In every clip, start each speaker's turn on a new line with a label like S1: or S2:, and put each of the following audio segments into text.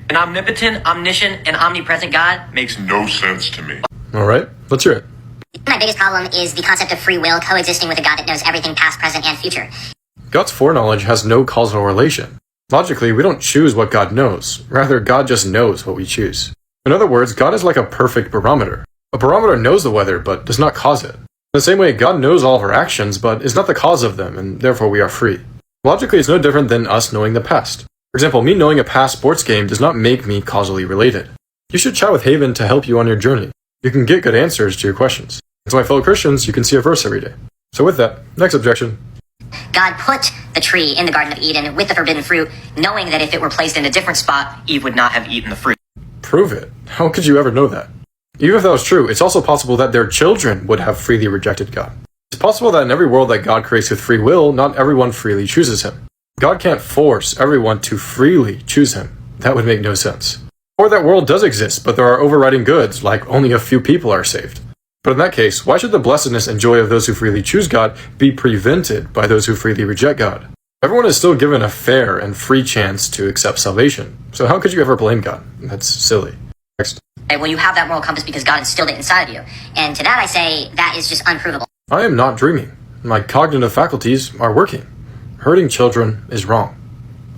S1: An omnipotent, omniscient, and omnipresent God
S2: Makes no sense to me.
S3: Alright, let's hear it.
S4: My biggest problem is the concept of free will coexisting with a God that knows everything past, present, and future.
S3: God's foreknowledge has no causal relation. Logically, we don't choose what God knows. Rather, God just knows what we choose. In other words, God is like a perfect barometer. A barometer knows the weather, but does not cause it. In the same way, God knows all of our actions, but is not the cause of them, and therefore we are free. Logically, it's no different than us knowing the past. For example, me knowing a past sports game does not make me causally related. You should chat with Haven to help you on your journey. You can get good answers to your questions. And so my fellow Christians, you can see a verse every day. So with that, next objection.
S4: God put the tree in the Garden of Eden with the forbidden fruit, knowing that if it were placed in a different spot,
S1: Eve would not have eaten the fruit.
S3: Prove it. How could you ever know that? Even if that was true, it's also possible that their children would have freely rejected God. It's possible that in every world that God creates with free will, not everyone freely chooses him. God can't force everyone to freely choose him. That would make no sense. Or that world does exist, but there are overriding goods, like only a few people are saved. But in that case, why should the blessedness and joy of those who freely choose God be prevented by those who freely reject God? Everyone is still given a fair and free chance to accept salvation. So how could you ever blame God? That's silly. Next.
S4: well, you have that moral compass because God instilled it inside of you. And to that I say, that is just unprovable.
S3: I am not dreaming. My cognitive faculties are working. Hurting children is wrong.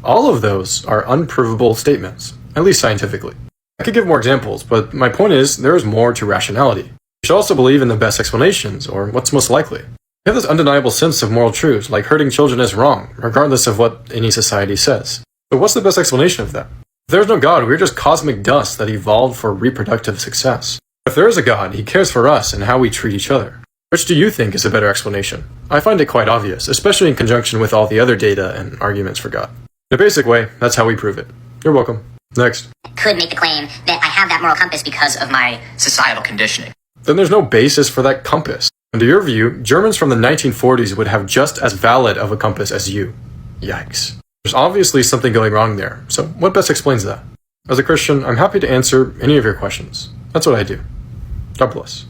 S3: All of those are unprovable statements, at least scientifically. I could give more examples, but my point is, there is more to rationality. You should also believe in the best explanations, or what's most likely. You have this undeniable sense of moral truths, like hurting children is wrong, regardless of what any society says. But what's the best explanation of that? If there is no God, we're just cosmic dust that evolved for reproductive success. If there is a God, he cares for us and how we treat each other. Which do you think is a better explanation? I find it quite obvious, especially in conjunction with all the other data and arguments for God. In a basic way, that's how we prove it. You're welcome. Next.
S4: Could make the claim that I have that moral compass because of my
S1: Societal conditioning.
S3: Then there's no basis for that compass. Under your view, Germans from the 1940s would have just as valid of a compass as you. Yikes. There's obviously something going wrong there, so what best explains that? As a Christian, I'm happy to answer any of your questions. That's what I do. God bless.